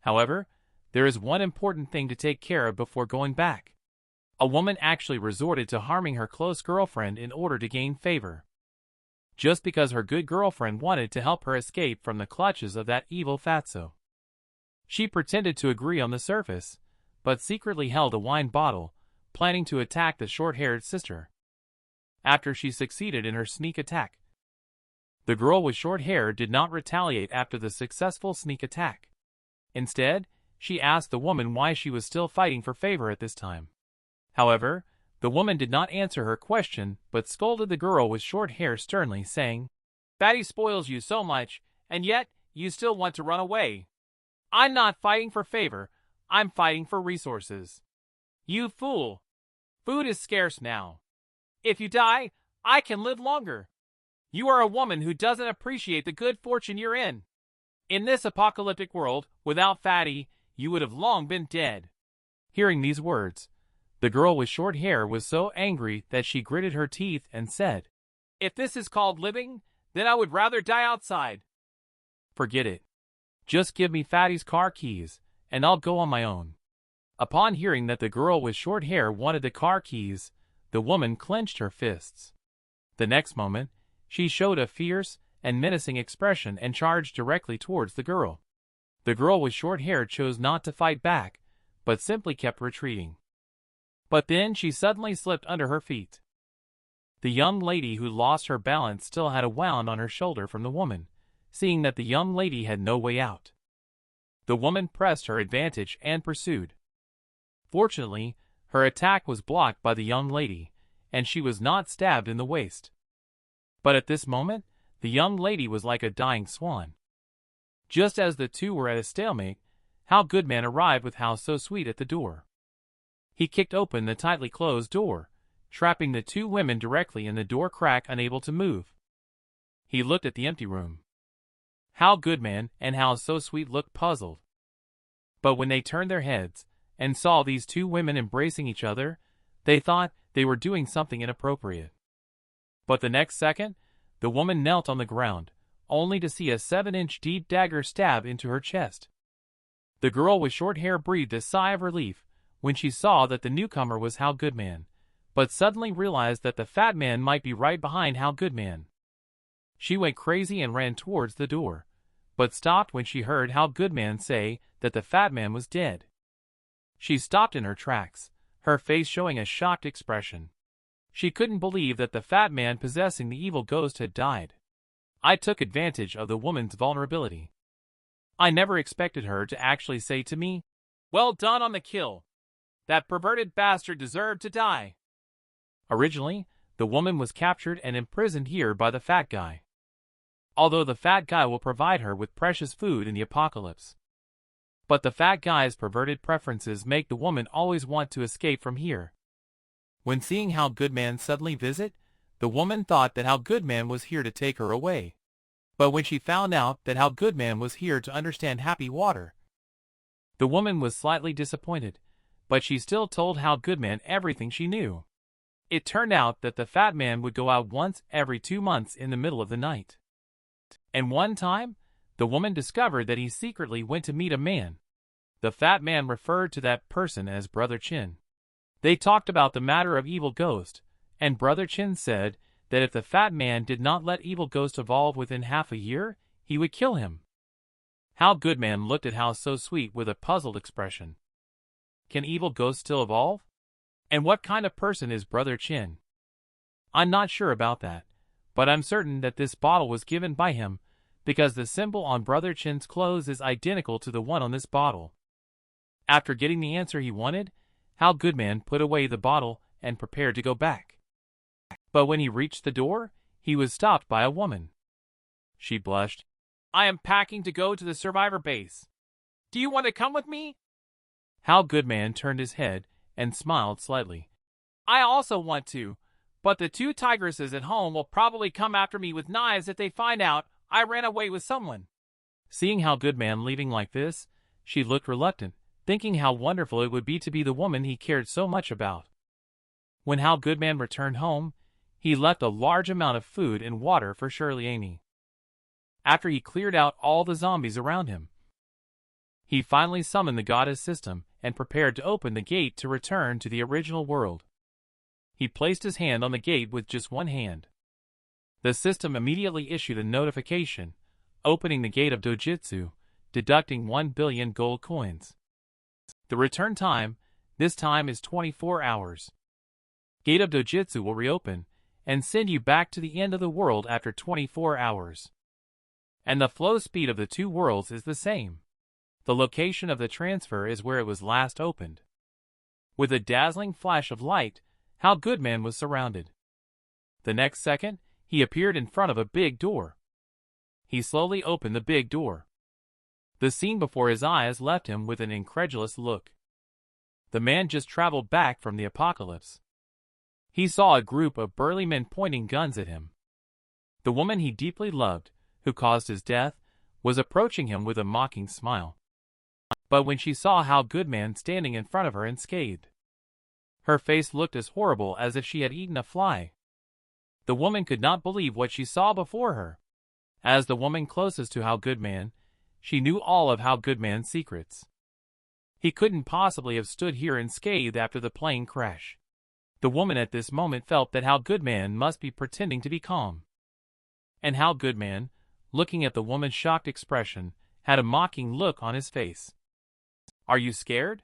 However, there is one important thing to take care of before going back. A woman actually resorted to harming her close girlfriend in order to gain favor. Just because her good girlfriend wanted to help her escape from the clutches of that evil fatso. She pretended to agree on the surface, but secretly held a wine bottle, planning to attack the short-haired sister. After she succeeded in her sneak attack, the girl with short hair did not retaliate after the successful sneak attack. Instead, she asked the woman why she was still fighting for favor at this time. However, the woman did not answer her question but scolded the girl with short hair sternly, saying, "Fatty spoils you so much, and yet you still want to run away. I'm not fighting for favor, I'm fighting for resources. You fool! Food is scarce now. If you die, I can live longer. You are a woman who doesn't appreciate the good fortune you're in. In this apocalyptic world, without Fatty, you would have long been dead." Hearing these words, the girl with short hair was so angry that she gritted her teeth and said, "If this is called living, then I would rather die outside." "Forget it. Just give me Fatty's car keys, and I'll go on my own." Upon hearing that the girl with short hair wanted the car keys, the woman clenched her fists. The next moment, she showed a fierce and menacing expression and charged directly towards the girl. The girl with short hair chose not to fight back, but simply kept retreating. But then she suddenly slipped under her feet. The young lady who lost her balance still had a wound on her shoulder from the woman, seeing that the young lady had no way out. The woman pressed her advantage and pursued. Fortunately, her attack was blocked by the young lady, and she was not stabbed in the waist. But at this moment, the young lady was like a dying swan. Just as the two were at a stalemate, Hao Good-Man arrived with Hao So Sweet at the door. He kicked open the tightly closed door, trapping the two women directly in the door crack, unable to move. He looked at the empty room. Hao Good-Man and Hao So Sweet looked puzzled. But when they turned their heads and saw these two women embracing each other, they thought they were doing something inappropriate. But the next second, the woman knelt on the ground, only to see a 7-inch deep dagger stab into her chest. The girl with short hair breathed a sigh of relief when she saw that the newcomer was Hao Good-Man, but suddenly realized that the fat man might be right behind Hao Good-Man. She went crazy and ran towards the door, but stopped when she heard Hao Good-Man say that the fat man was dead. She stopped in her tracks, her face showing a shocked expression. She couldn't believe that the fat man possessing the evil ghost had died. I took advantage of the woman's vulnerability. I never expected her to actually say to me, "Well done on the kill. That perverted bastard deserved to die." Originally, the woman was captured and imprisoned here by the fat guy. Although the fat guy will provide her with precious food in the apocalypse. But the fat guy's perverted preferences make the woman always want to escape from here. When seeing Hao Good-Man suddenly visit, the woman thought that Hao Good-Man was here to take her away. But when she found out that Hao Good-Man was here to understand happy water, the woman was slightly disappointed, but she still told Hao Good-Man everything she knew. It turned out that the fat man would go out once every 2 months in the middle of the night. And one time, the woman discovered that he secretly went to meet a man. The fat man referred to that person as Brother Chin. They talked about the matter of evil ghost, and Brother Chin said that if the fat man did not let evil ghost evolve within half a year, he would kill him. Hao Good-Man looked at Hao So Sweet with a puzzled expression. Can evil ghosts still evolve? And what kind of person is Brother Chin? I'm not sure about that, but I'm certain that this bottle was given by him, because the symbol on Brother Chin's clothes is identical to the one on this bottle. After getting the answer he wanted, Hao Good-Man put away the bottle and prepared to go back. But when he reached the door, he was stopped by a woman. She blushed. "I am packing to go to the survivor base. Do you want to come with me?" Hao Good-Man turned his head and smiled slightly. "I also want to, but the two tigresses at home will probably come after me with knives if they find out I ran away with someone." Seeing Hao Good-Man leaving like this, she looked reluctant, thinking how wonderful it would be to be the woman he cared so much about. When Hao Good-Man returned home, he left a large amount of food and water for Shirley Amy. After he cleared out all the zombies around him, He finally summoned the goddess system and prepared to open the gate to return to the original world. He placed his hand on the gate with just one hand. The system immediately issued a notification, opening the gate of Dojutsu, deducting 1 billion gold coins. The return time, this time, is 24 hours. Gate of Dojutsu will reopen and send you back to the end of the world after 24 hours. And the flow speed of the two worlds is the same. The location of the transfer is where it was last opened. With a dazzling flash of light, Hao Good-Man was surrounded. The next second, he appeared in front of a big door. He slowly opened the big door. The scene before his eyes left him with an incredulous look. The man just traveled back from the apocalypse. He saw a group of burly men pointing guns at him. The woman he deeply loved, who caused his death, was approaching him with a mocking smile. But when she saw Hao Good-Man standing in front of her unscathed, her face looked as horrible as if she had eaten a fly. The woman could not believe what she saw before her. As the woman closest to Hao Good-Man, she knew all of Hao Good-Man's secrets. He couldn't possibly have stood here unscathed after the plane crash. The woman at this moment felt that Hao Good-Man must be pretending to be calm. And Hao Good-Man, looking at the woman's shocked expression, had a mocking look on his face. "Are you scared?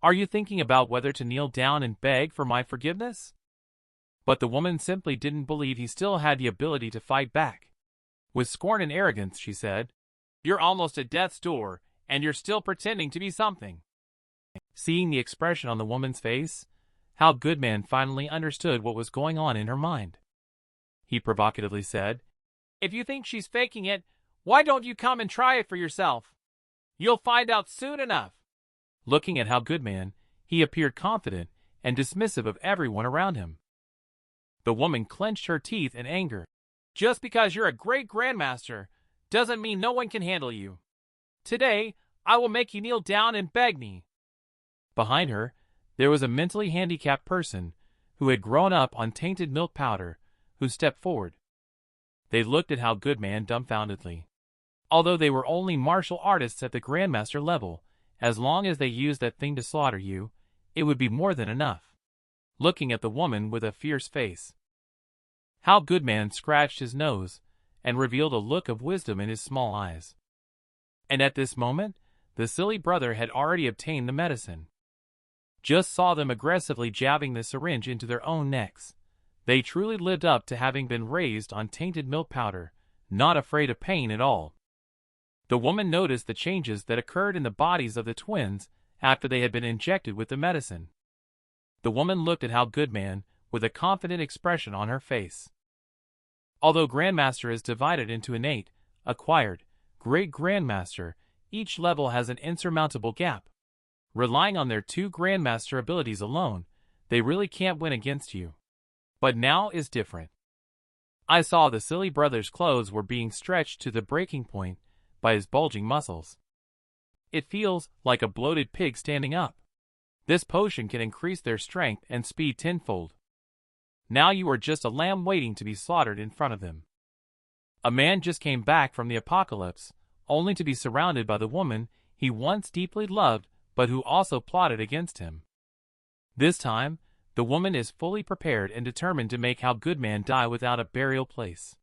Are you thinking about whether to kneel down and beg for my forgiveness?" But the woman simply didn't believe he still had the ability to fight back. With scorn and arrogance, she said, "You're almost at death's door, and you're still pretending to be something." Seeing the expression on the woman's face, Hao Good-Man finally understood what was going on in her mind. He provocatively said, "If you think she's faking it, why don't you come and try it for yourself? You'll find out soon enough." Looking at Hao Good-Man, he appeared confident and dismissive of everyone around him. The woman clenched her teeth in anger. "Just because you're a great grandmaster doesn't mean no one can handle you. Today, I will make you kneel down and beg me." Behind her, there was a mentally handicapped person who had grown up on tainted milk powder, who stepped forward. They looked at Hao Good-Man dumbfoundedly. Although they were only martial artists at the grandmaster level, as long as they used that thing to slaughter you, it would be more than enough. Looking at the woman with a fierce face, Hao Good-Man scratched his nose and revealed a look of wisdom in his small eyes. And at this moment, the silly brother had already obtained the medicine. Just saw them aggressively jabbing the syringe into their own necks. They truly lived up to having been raised on tainted milk powder, not afraid of pain at all. The woman noticed the changes that occurred in the bodies of the twins after they had been injected with the medicine. The woman looked at Hao Good-Man with a confident expression on her face. Although Grandmaster is divided into innate, acquired, Great Grandmaster, each level has an insurmountable gap. Relying on their two Grandmaster abilities alone, they really can't win against you. But now is different. I saw the silly brother's clothes were being stretched to the breaking point by his bulging muscles. It feels like a bloated pig standing up. This potion can increase their strength and speed tenfold. Now you are just a lamb waiting to be slaughtered in front of them. A man just came back from the apocalypse, only to be surrounded by the woman he once deeply loved but who also plotted against him. This time, the woman is fully prepared and determined to make Hao Good-Man die without a burial place.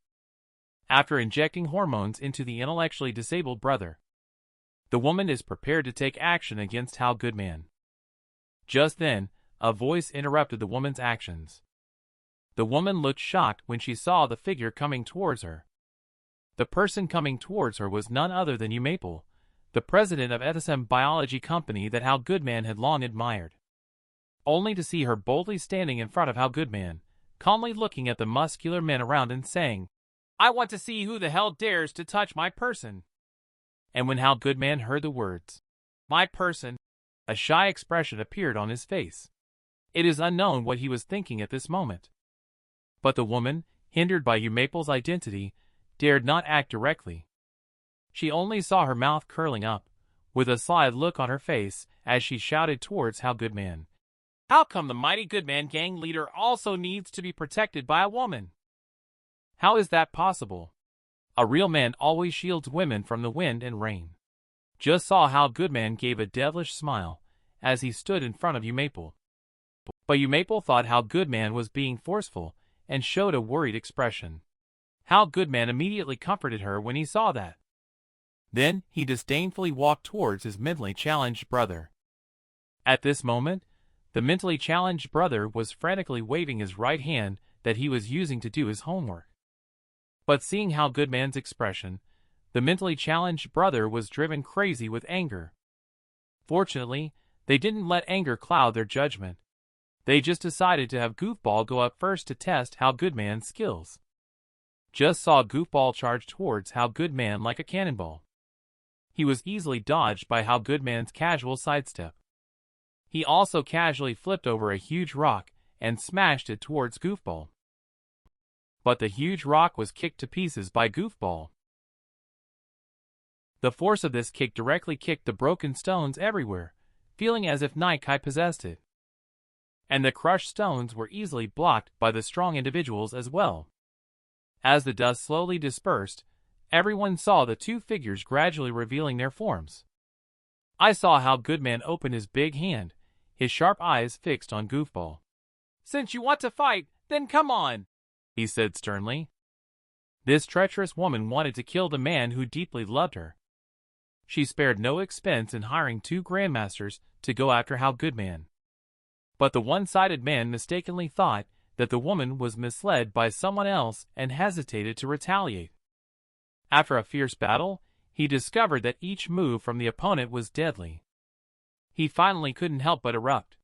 After injecting hormones into the intellectually disabled brother, the woman is prepared to take action against Hao Good-Man. Just then, a voice interrupted the woman's actions. The woman looked shocked when she saw the figure coming towards her. The person coming towards her was none other than Maple, the president of ETSM Biology Company that Hao Good-Man had long admired. Only to see her boldly standing in front of Hao Good-Man, calmly looking at the muscular men around and saying, "I want to see who the hell dares to touch my person." And when Hao Good-Man heard the words, "my person," a shy expression appeared on his face. It is unknown what he was thinking at this moment. But the woman, hindered by Maple's identity, dared not act directly. She only saw her mouth curling up, with a sly look on her face as she shouted towards Hao Good-Man, "How come the mighty Good-Man gang leader also needs to be protected by a woman? How is that possible? A real man always shields women from the wind and rain." Just saw how Good-Man gave a devilish smile as he stood in front of Maple. But Maple thought how Good-Man was being forceful and showed a worried expression. How Good-Man immediately comforted her when he saw that. Then he disdainfully walked towards his mentally challenged brother. At this moment, the mentally challenged brother was frantically waving his right hand that he was using to do his homework. But seeing how Good-Man's expression, the mentally challenged brother was driven crazy with anger. Fortunately, they didn't let anger cloud their judgment. They just decided to have Goofball go up first to test how Good-Man's skills. Just saw Goofball charge towards how Good-Man like a cannonball. He was easily dodged by how Good-Man's casual sidestep. He also casually flipped over a huge rock and smashed it towards Goofball. But the huge rock was kicked to pieces by Goofball. The force of this kick directly kicked the broken stones everywhere, feeling as if Nikai possessed it. And the crushed stones were easily blocked by the strong individuals as well. As the dust slowly dispersed, everyone saw the two figures gradually revealing their forms. I saw how Good-Man opened his big hand, his sharp eyes fixed on Goofball. "Since you want to fight, then come on," he said sternly. This treacherous woman wanted to kill the man who deeply loved her. She spared no expense in hiring two grandmasters to go after Hao Good-Man. But the one-sided man mistakenly thought that the woman was misled by someone else and hesitated to retaliate. After a fierce battle, he discovered that each move from the opponent was deadly. He finally couldn't help but erupt.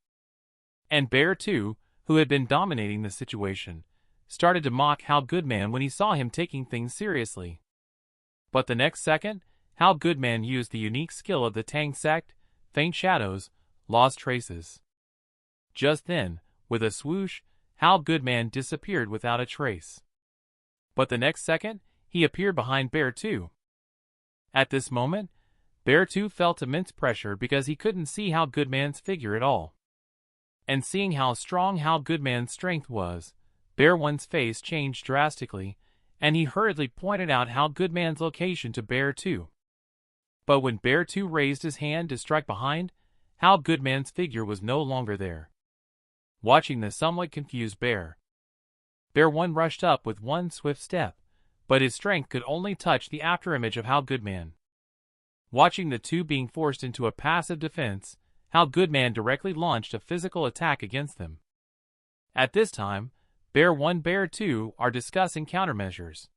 And Bear, too, who had been dominating the situation, started to mock Hao Good-Man when he saw him taking things seriously. But the next second, Hao Good-Man used the unique skill of the Tang sect, Faint Shadows, Lost Traces. Just then, with a swoosh, Hao Good-Man disappeared without a trace. But the next second, he appeared behind Bear 2. At this moment, Bear 2 felt immense pressure because he couldn't see Hao Good-Man's figure at all. And seeing how strong Hao Good-Man's strength was, Bear 1's face changed drastically, and he hurriedly pointed out Hao Good-Man's location to Bear 2. But when Bear 2 raised his hand to strike behind, Hao Good-Man's figure was no longer there. Watching the somewhat confused Bear 1 rushed up with one swift step, but his strength could only touch the afterimage of Hao Good-Man. Watching the two being forced into a passive defense, Hao Good-Man directly launched a physical attack against them. At this time, Bear 1 and Bear 2 are discussing countermeasures.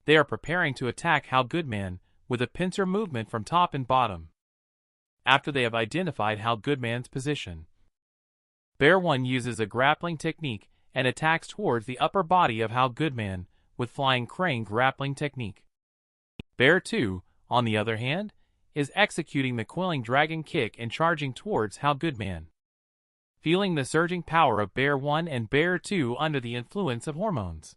They are preparing to attack Hao Good-Man with a pincer movement from top and bottom. After they have identified Hao Good-Man's position, Bear 1 uses a grappling technique and attacks towards the upper body of Hao Good-Man with flying crane grappling technique. Bear 2, on the other hand, is executing the Quilling Dragon kick and charging towards Hao Good-Man. Feeling the surging power of Bear 1 and Bear 2 under the influence of hormones,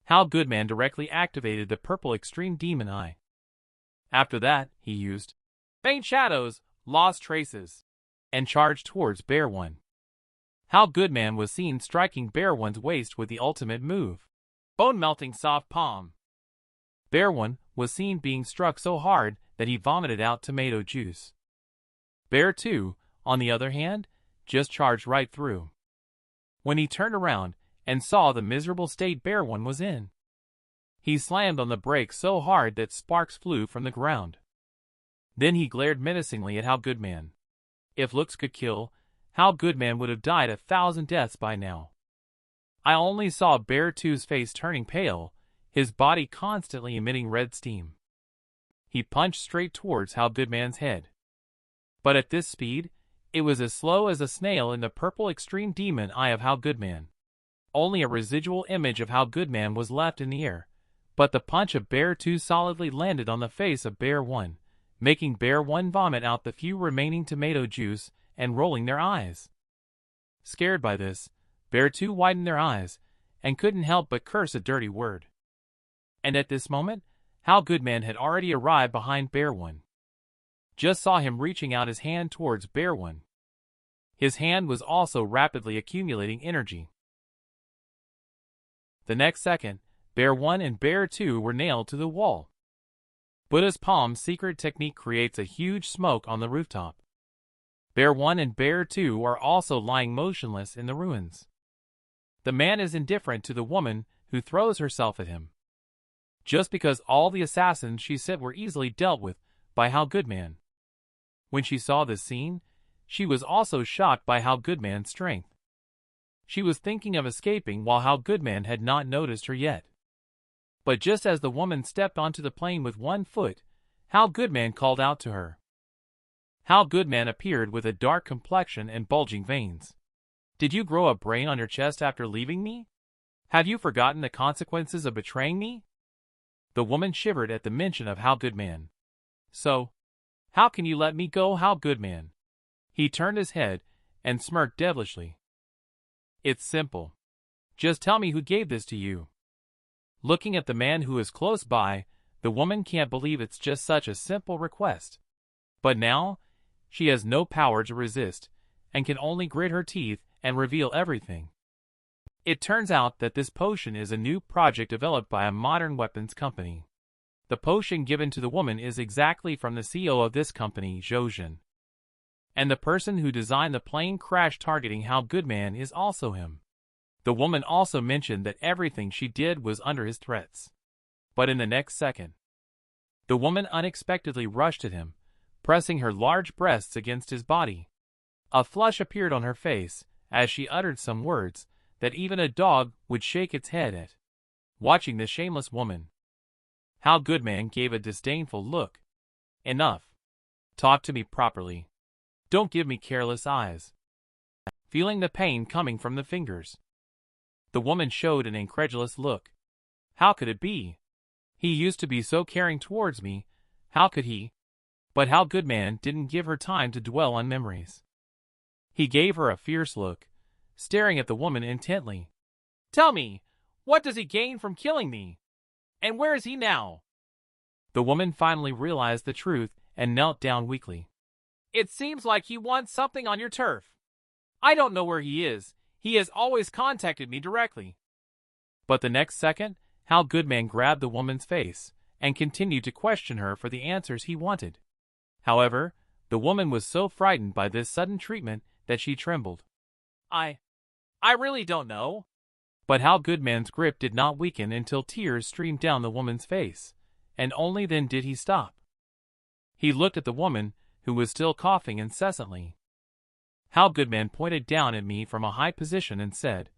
Hao Good-Man directly activated the purple extreme demon eye. After that, he used Faint Shadows, Lost Traces, and charged towards Bear 1. Hao Good-Man was seen striking Bear 1's waist with the ultimate move, Bone-Melting Soft Palm. Bear 1 was seen being struck so hard that he vomited out tomato juice. Bear 2, on the other hand, just charged right through. When he turned around and saw the miserable state Bear 1 was in, he slammed on the brakes so hard that sparks flew from the ground. Then he glared menacingly at Hao Good-Man. If looks could kill, Hao Good-Man would have died 1,000 deaths by now. I only saw Bear 2's face turning pale, his body constantly emitting red steam. He punched straight towards Hao Good-Man's head. But at this speed, it was as slow as a snail in the purple extreme demon eye of Hao Good-Man. Only a residual image of Hao Good-Man was left in the air, but the punch of Bear 2 solidly landed on the face of Bear 1, making Bear 1 vomit out the few remaining tomato juice and rolling their eyes. Scared by this, Bear 2 widened their eyes and couldn't help but curse a dirty word. And at this moment, Hao Good-Man had already arrived behind Bear 1. Just saw him reaching out his hand towards Bear 1. His hand was also rapidly accumulating energy. The next second, Bear 1 and Bear 2 were nailed to the wall. Buddha's palm secret technique creates a huge smoke on the rooftop. Bear 1 and Bear 2 are also lying motionless in the ruins. The man is indifferent to the woman who throws herself at him. Just because all the assassins she sent were easily dealt with by Hao Good-Man. When she saw this scene, she was also shocked by Hao Good-Man's strength. She was thinking of escaping while Hao Good-Man had not noticed her yet. But just as the woman stepped onto the plane with one foot, Hao Good-Man called out to her. Hao Good-Man appeared with a dark complexion and bulging veins. Did you grow a brain on your chest after leaving me? Have you forgotten the consequences of betraying me? The woman shivered at the mention of Hao Good-Man. So, how can you let me go, Hao Good-Man? He turned his head and smirked devilishly. It's simple. Just tell me who gave this to you. Looking at the man who is close by, the woman can't believe it's just such a simple request. But now, she has no power to resist, and can only grit her teeth and reveal everything. It turns out that this potion is a new project developed by a modern weapons company. The potion given to the woman is exactly from the CEO of this company, Zhou. And the person who designed the plane crash targeting Hao Good-Man is also him. The woman also mentioned that everything she did was under his threats. But in the next second, the woman unexpectedly rushed at him, pressing her large breasts against his body. A flush appeared on her face as she uttered some words that even a dog would shake its head at. Watching the shameless woman, Hao Good-Man gave a disdainful look. Enough. Talk to me properly. Don't give me careless eyes. Feeling the pain coming from the fingers, the woman showed an incredulous look. How could it be? He used to be so caring towards me. How could he? But Hao Good-Man didn't give her time to dwell on memories. He gave her a fierce look, staring at the woman intently. Tell me, what does he gain from killing me? And where is he now? The woman finally realized the truth and knelt down weakly. It seems like he wants something on your turf. I don't know where he is. He has always contacted me directly. But the next second, Hao Good-Man grabbed the woman's face and continued to question her for the answers he wanted. However, the woman was so frightened by this sudden treatment that she trembled. I really don't know. But Hao Good-Man's grip did not weaken until tears streamed down the woman's face, and only then did he stop. He looked at the woman, who was still coughing incessantly. Hao Good-Man pointed down at me from a high position and said,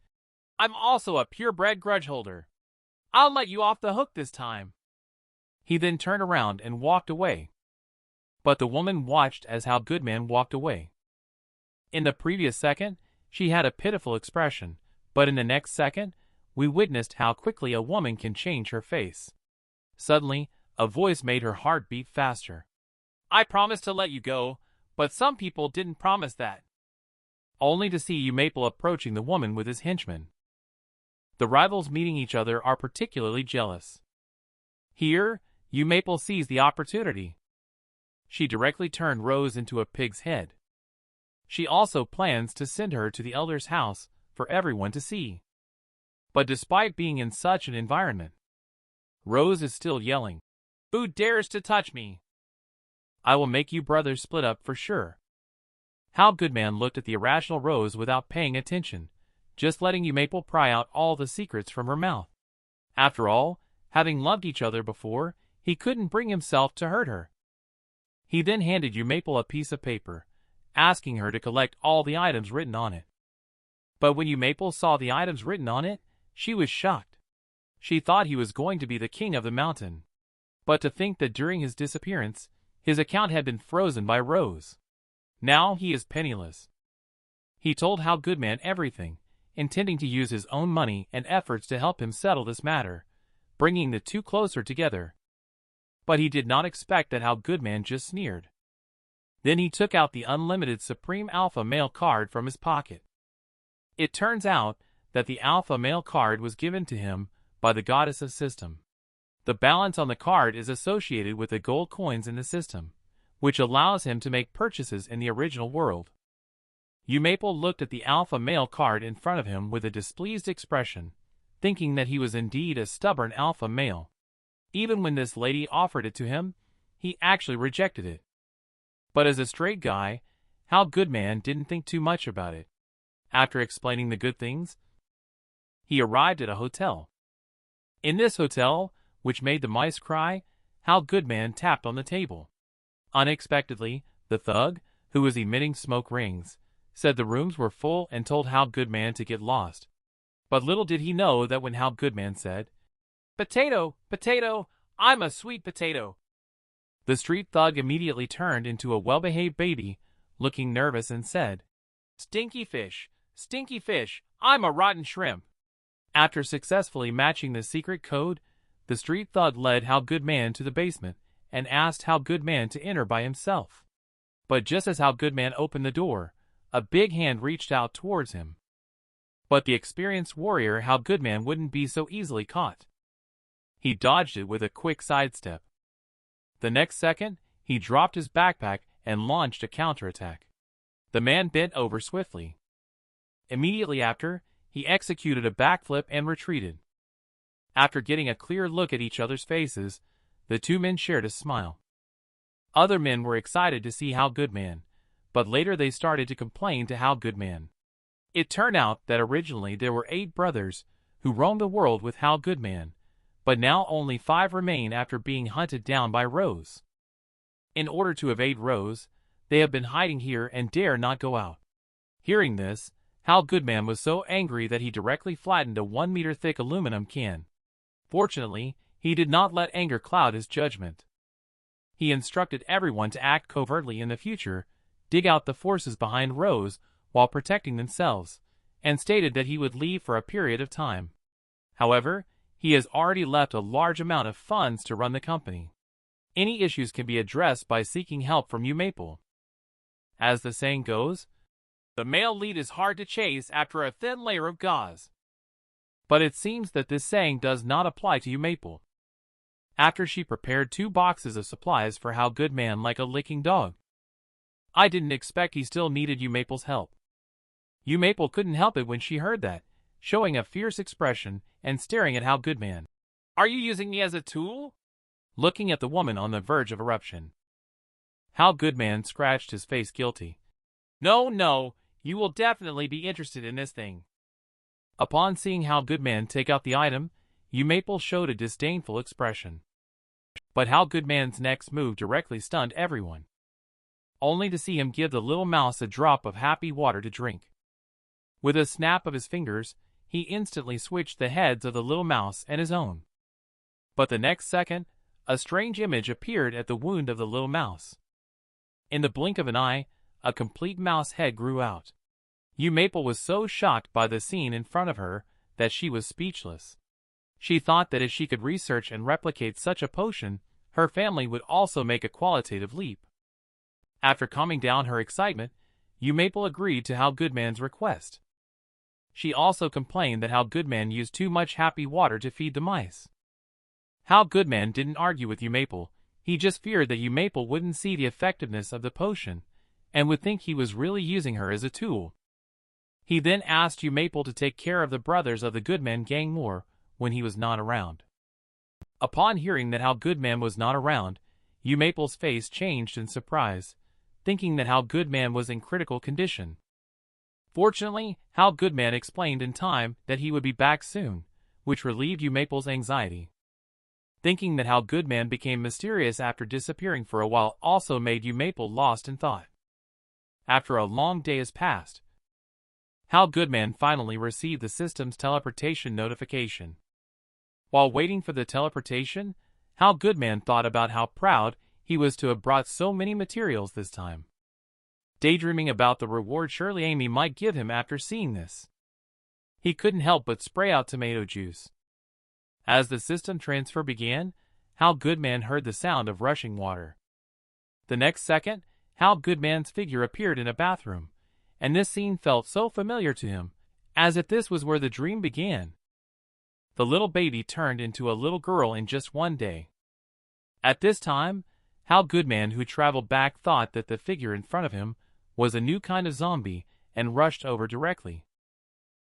I'm also a purebred grudge holder. I'll let you off the hook this time. He then turned around and walked away. But the woman watched as Hao Good-Man walked away. In the previous second, she had a pitiful expression, but in the next second, we witnessed how quickly a woman can change her face. Suddenly, a voice made her heart beat faster. I promised to let you go, but some people didn't promise that. Only to see Maple approaching the woman with his henchmen. The rivals meeting each other are particularly jealous. Here, Maple sees the opportunity. She directly turned Rose into a pig's head. She also plans to send her to the elder's house for everyone to see. But despite being in such an environment, Rose is still yelling, Who dares to touch me? I will make you brothers split up for sure. Hao Good-Man looked at the irrational Rose without paying attention, just letting Maple pry out all the secrets from her mouth. After all, having loved each other before, he couldn't bring himself to hurt her. He then handed Maple a piece of paper, asking her to collect all the items written on it. But when Maple saw the items written on it, she was shocked. She thought he was going to be the king of the mountain. But to think that during his disappearance, his account had been frozen by Rose. Now he is penniless. He told Hao Good-Man everything, intending to use his own money and efforts to help him settle this matter, bringing the two closer together. But he did not expect that Hao Good-Man just sneered. Then he took out the unlimited Supreme Alpha Male card from his pocket. It turns out that the Alpha Male card was given to him by the goddess of system. The balance on the card is associated with the gold coins in the system, which allows him to make purchases in the original world. Maple looked at the Alpha Male card in front of him with a displeased expression, thinking that he was indeed a stubborn alpha male. Even when this lady offered it to him, he actually rejected it. But as a straight guy, Hao Good-Man didn't think too much about it. After explaining the good things, he arrived at a hotel. In this hotel, which made the mice cry, Hao Good-Man tapped on the table. Unexpectedly, the thug, who was emitting smoke rings, said the rooms were full and told Hao Good-Man to get lost. But little did he know that when Hao Good-Man said, "Potato, potato, I'm a sweet potato," the street thug immediately turned into a well-behaved baby, looking nervous, and said, stinky fish, I'm a rotten shrimp." After successfully matching the secret code, the street thug led Hao Good-Man to the basement and asked Hao Good-Man to enter by himself. But just as Hao Good-Man opened the door, a big hand reached out towards him. But the experienced warrior Hao Good-Man wouldn't be so easily caught. He dodged it with a quick sidestep. The next second, he dropped his backpack and launched a counterattack. The man bent over swiftly. Immediately after, he executed a backflip and retreated. After getting a clear look at each other's faces, the two men shared a smile. Other men were excited to see Hao Good-Man, but later they started to complain to Hao Good-Man. It turned out that originally there were 8 brothers who roamed the world with Hao Good-Man, but now only 5 remain after being hunted down by Rose. In order to evade Rose, they have been hiding here and dare not go out. Hearing this, Hao Good-Man was so angry that he directly flattened a 1-meter-thick aluminum can. Fortunately, he did not let anger cloud his judgment. He instructed everyone to act covertly in the future, dig out the forces behind Rose while protecting themselves, and stated that he would leave for a period of time. However, he has already left a large amount of funds to run the company. Any issues can be addressed by seeking help from you Maple. As the saying goes, the male lead is hard to chase after a thin layer of gauze. But it seems that this saying does not apply to you Maple. After she prepared 2 boxes of supplies for Hao Good-Man like a licking dog. I didn't expect he still needed you Maple's help. You Maple couldn't help it when she heard that, showing a fierce expression and staring at Hao Good-Man. "Are you using me as a tool?" Looking at the woman on the verge of eruption. Hao Good-Man scratched his face guilty. No, you will definitely be interested in this thing." Upon seeing Hao Good-Man take out the item, you Maple showed a disdainful expression. But Hao Good-Man's next move directly stunned everyone. Only to see him give the little mouse a drop of happy water to drink. With a snap of his fingers, he instantly switched the heads of the little mouse and his own. But the next second, a strange image appeared at the wound of the little mouse. In the blink of an eye, a complete mouse head grew out. You Maple was so shocked by the scene in front of her that she was speechless. She thought that if she could research and replicate such a potion, her family would also make a qualitative leap. After calming down her excitement, you Maple agreed to Hao Good-Man's request. She also complained that Hao Good-Man used too much happy water to feed the mice. Hao Good-Man didn't argue with you Maple, he just feared that you Maple wouldn't see the effectiveness of the potion, and would think he was really using her as a tool. He then asked you Maple to take care of the brothers of the Good-Man gang more when he was not around. Upon hearing that Hao Good-Man was not around, you Maple's face changed in surprise, thinking that Hao Good-Man was in critical condition. Fortunately, Hao Good-Man explained in time that he would be back soon, which relieved you Maple's anxiety. Thinking that Hao Good-Man became mysterious after disappearing for a while also made you Maple lost in thought. After a long day has passed, Hao Good-Man finally received the system's teleportation notification. While waiting for the teleportation, Hao Good-Man thought about how proud he was to have brought so many materials this time. Daydreaming about the reward surely Amy might give him after seeing this. He couldn't help but spray out tomato juice. As the system transfer began, Hao Good-Man heard the sound of rushing water. The next second, Hao Good-Man's figure appeared in a bathroom, and this scene felt so familiar to him, as if this was where the dream began. The little baby turned into a little girl in just one day. At this time, Hao Good-Man, who traveled back, thought that the figure in front of him was a new kind of zombie and rushed over directly.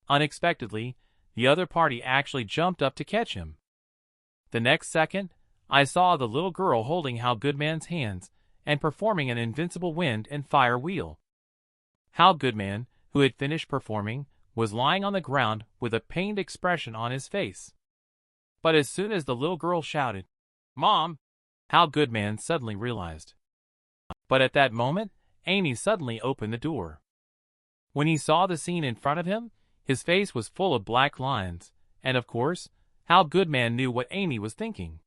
Unexpectedly, the other party actually jumped up to catch him. The next second, I saw the little girl holding Hao Good-Man's hands and performing an invincible wind and fire wheel. Hao Good-Man, who had finished performing, was lying on the ground with a pained expression on his face. But as soon as the little girl shouted, "Mom!" Hao Good-Man suddenly realized. But at that moment, Amy suddenly opened the door. When he saw the scene in front of him, his face was full of black lines, and of course, Hao Good-Man knew what Amy was thinking.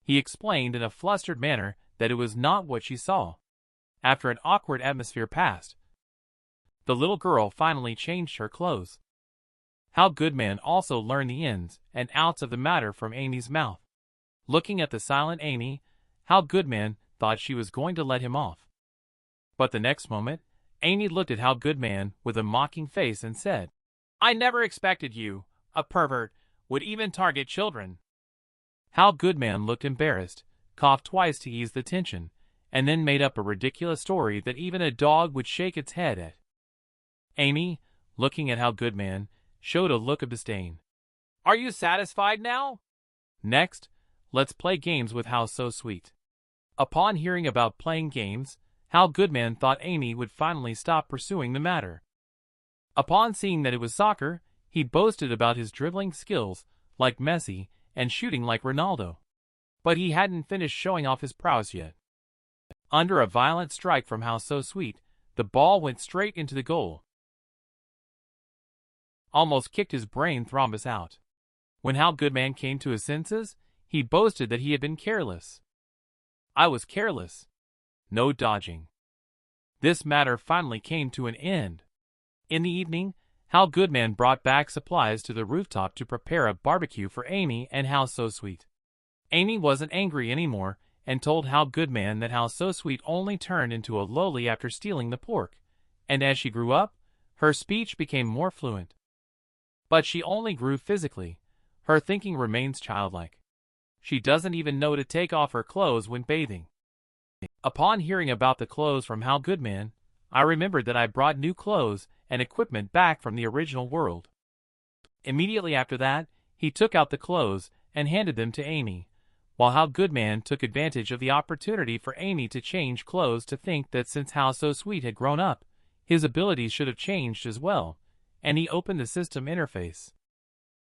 He explained in a flustered manner that it was not what she saw. After an awkward atmosphere passed, the little girl finally changed her clothes. Hao Good-Man also learned the ins and outs of the matter from Amy's mouth. Looking at the silent Amy, Hao Good-Man thought she was going to let him off. But the next moment, Amy looked at Hao Good-Man with a mocking face and said, "I never expected you, a pervert, would even target children." Hao Good-Man looked embarrassed, coughed twice to ease the tension, and then made up a ridiculous story that even a dog would shake its head at. Amy, looking at Hao Good-Man, showed a look of disdain. "Are you satisfied now? Next, let's play games with Hao So Sweet." Upon hearing about playing games, Hao Good-Man thought Amy would finally stop pursuing the matter. Upon seeing that it was soccer, he boasted about his dribbling skills, like Messi, and shooting like Ronaldo. But he hadn't finished showing off his prowess yet. Under a violent strike from Hao So Sweet, the ball went straight into the goal. Almost kicked his brain thrombus out. When Hao Good-Man came to his senses, he boasted that he had been careless. "I was careless. No dodging." This matter finally came to an end. In the evening, Hao Good-Man brought back supplies to the rooftop to prepare a barbecue for Amy and Hao So Sweet. Amy wasn't angry anymore and told Hao Good-Man that Hao So Sweet only turned into a loli after stealing the pork, and as she grew up, her speech became more fluent. But she only grew physically. Her thinking remains childlike. She doesn't even know to take off her clothes when bathing. Upon hearing about the clothes from Hao Good-Man, I remembered that I brought new clothes and equipment back from the original world. Immediately after that, he took out the clothes and handed them to Amy, while Hao Good-Man took advantage of the opportunity for Amy to change clothes to think that since Hao So Sweet had grown up, his abilities should have changed as well, and he opened the system interface.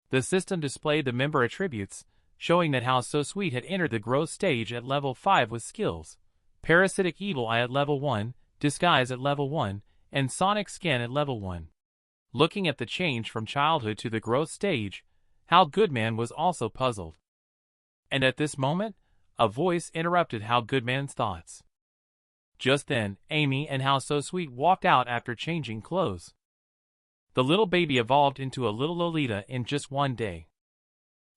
The system displayed the member attributes, showing that Hao So Sweet had entered the growth stage at level 5 with skills: Parasitic Evil Eye at level 1, Disguise at level 1, and Sonic Skin at level 1. Looking at the change from childhood to the growth stage, Hao Good-Man was also puzzled. And at this moment, a voice interrupted Hao Good-Man's thoughts. Just then, Amy and Hao So Sweet walked out after changing clothes. The little baby evolved into a little Lolita in just one day.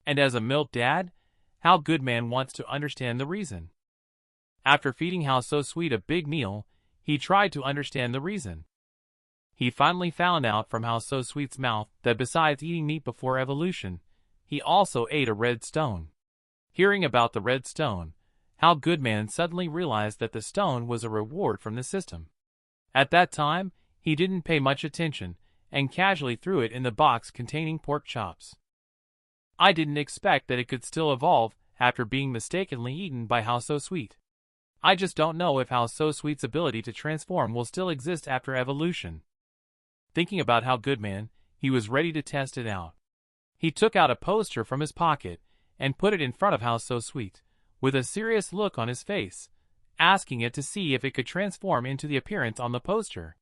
And as a milk dad, Hao Good-Man wants to understand the reason. After feeding Hao So Sweet a big meal, he tried to understand the reason. He finally found out from Hao So Sweet's mouth that besides eating meat before evolution, he also ate a red stone. Hearing about the red stone, Hao Good-Man suddenly realized that the stone was a reward from the system. At that time, he didn't pay much attention and casually threw it in the box containing pork chops. I didn't expect that it could still evolve after being mistakenly eaten by Hao So Sweet. I just don't know if Hao So Sweet's ability to transform will still exist after evolution. Thinking about Hao Good-Man, he was ready to test it out. He took out a poster from his pocket and put it in front of Hao So Sweet, with a serious look on his face, asking it to see if it could transform into the appearance on the poster.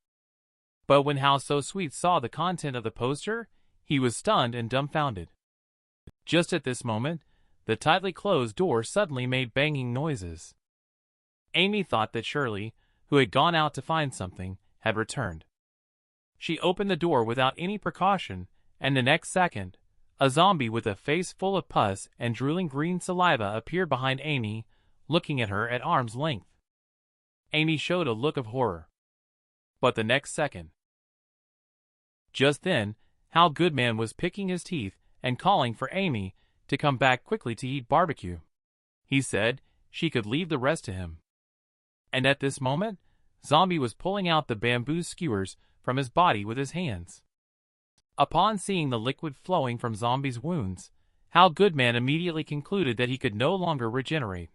But when Hao So Sweet saw the content of the poster, he was stunned and dumbfounded. Just at this moment, the tightly closed door suddenly made banging noises. Amy thought that Shirley, who had gone out to find something, had returned. She opened the door without any precaution, and the next second, a zombie with a face full of pus and drooling green saliva appeared behind Amy, looking at her at arm's length. Amy showed a look of horror. But the next second, just then, Hao Good-Man was picking his teeth and calling for Amy to come back quickly to eat barbecue. He said she could leave the rest to him. And at this moment, Zombie was pulling out the bamboo skewers from his body with his hands. Upon seeing the liquid flowing from Zombie's wounds, Hao Good-Man immediately concluded that he could no longer regenerate.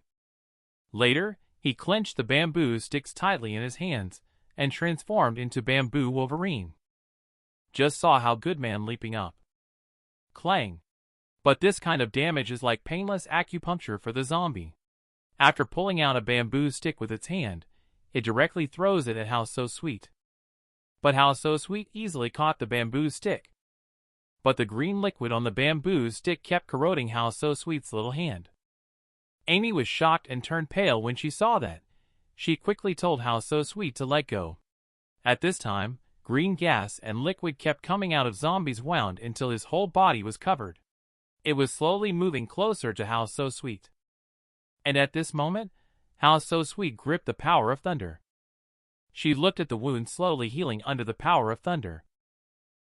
Later, he clenched the bamboo sticks tightly in his hands and transformed into Bamboo Wolverine. Just saw Hao Good-Man leaping up. Clang. But this kind of damage is like painless acupuncture for the zombie. After pulling out a bamboo stick with its hand, it directly throws it at Hao So Sweet. But Hao So Sweet easily caught the bamboo stick. But the green liquid on the bamboo stick kept corroding Hao So Sweet's little hand. Amy was shocked and turned pale when she saw that. She quickly told Hao So Sweet to let go. At this time, green gas and liquid kept coming out of Zombie's wound until his whole body was covered. It was slowly moving closer to Hao So Sweet. And at this moment, Hao So Sweet gripped the power of thunder. She looked at the wound slowly healing under the power of thunder.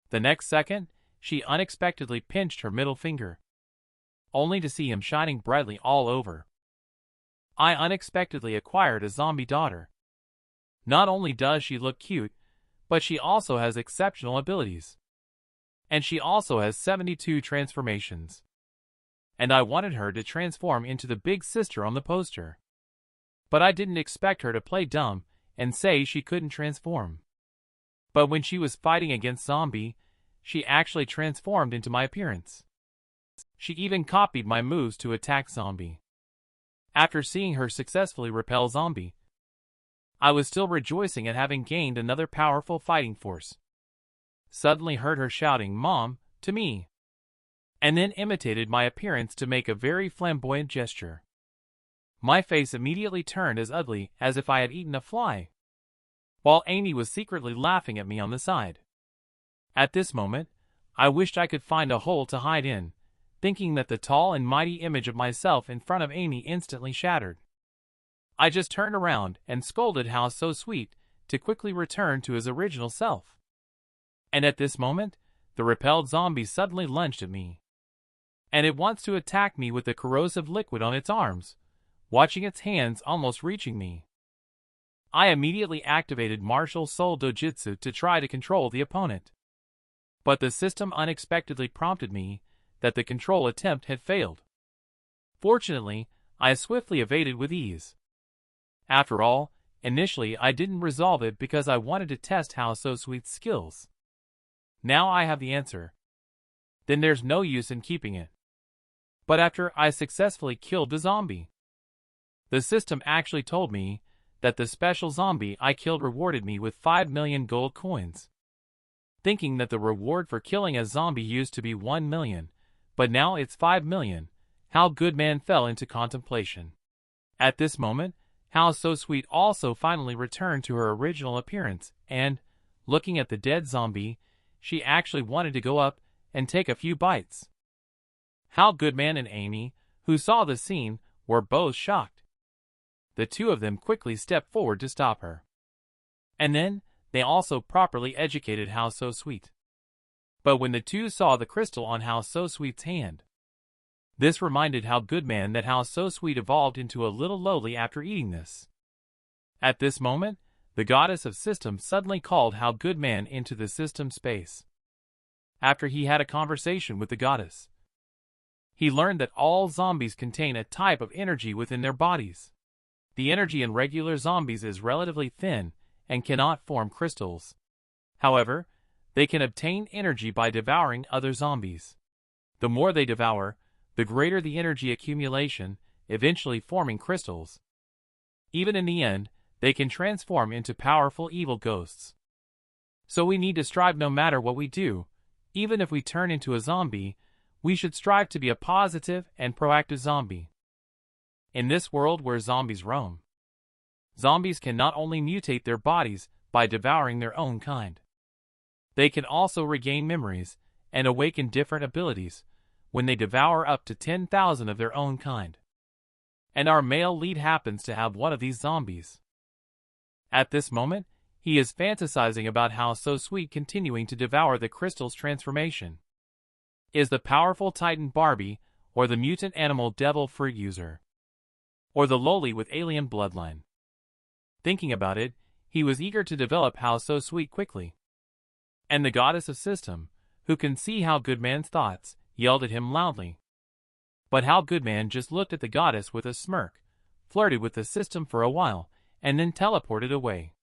The next second, she unexpectedly pinched her middle finger, only to see him shining brightly all over. I unexpectedly acquired a zombie daughter. Not only does she look cute, but she also has exceptional abilities. And she also has 72 transformations. And I wanted her to transform into the big sister on the poster. But I didn't expect her to play dumb and say she couldn't transform. But when she was fighting against Zombie, she actually transformed into my appearance. She even copied my moves to attack Zombie. After seeing her successfully repel Zombie, I was still rejoicing at having gained another powerful fighting force. Suddenly heard her shouting, "Mom," to me, and then imitated my appearance to make a very flamboyant gesture. My face immediately turned as ugly as if I had eaten a fly, while Amy was secretly laughing at me on the side. At this moment, I wished I could find a hole to hide in, thinking that the tall and mighty image of myself in front of Amy instantly shattered. I just turned around and scolded Hao So Sweet to quickly return to his original self. And at this moment, the repelled zombie suddenly lunged at me. And it wants to attack me with the corrosive liquid on its arms, watching its hands almost reaching me. I immediately activated Martial Soul Dojutsu to try to control the opponent. But the system unexpectedly prompted me that the control attempt had failed. Fortunately, I swiftly evaded with ease. After all, initially I didn't resolve it because I wanted to test Hao So Sweet's skills. Now I have the answer. Then there's no use in keeping it. But after I successfully killed the zombie, the system actually told me that the special zombie I killed rewarded me with 5 million gold coins. Thinking that the reward for killing a zombie used to be 1 million, but now it's 5 million, Hao Good-Man fell into contemplation. At this moment, Hao So Sweet also finally returned to her original appearance and, looking at the dead zombie, she actually wanted to go up and take a few bites. Hao Good-Man and Amy, who saw the scene, were both shocked. The two of them quickly stepped forward to stop her. And then, they also properly educated Hao So Sweet. But when the two saw the crystal on Hao So Sweet's hand, this reminded Hao Good-Man that Hao So Sweet evolved into a little lowly after eating this. At this moment, the goddess of system suddenly called Hao Good-Man into the system space. After he had a conversation with the goddess, he learned that all zombies contain a type of energy within their bodies. The energy in regular zombies is relatively thin and cannot form crystals. However, they can obtain energy by devouring other zombies. The more they devour, the greater the energy accumulation, eventually forming crystals. Even in the end, they can transform into powerful evil ghosts. So we need to strive no matter what we do. Even if we turn into a zombie, we should strive to be a positive and proactive zombie. In this world where zombies roam, zombies can not only mutate their bodies by devouring their own kind, they can also regain memories and awaken different abilities when they devour up to 10,000 of their own kind. And our male lead happens to have one of these zombies. At this moment, he is fantasizing about Hao So Sweet continuing to devour the crystal's transformation. Is the powerful Titan Barbie, or the mutant animal devil fruit user, or the lowly with alien bloodline? Thinking about it, he was eager to develop Hao So Sweet quickly. And the goddess of system, who can see Hao Good-Man's thoughts, yelled at him loudly. But Hao Good-Man just looked at the goddess with a smirk, flirted with the system for a while, and then teleported away.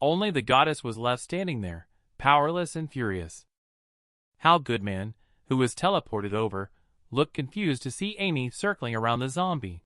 Only the goddess was left standing there, powerless and furious. Hao Good-Man, who was teleported over, looked confused to see Amy circling around the zombie.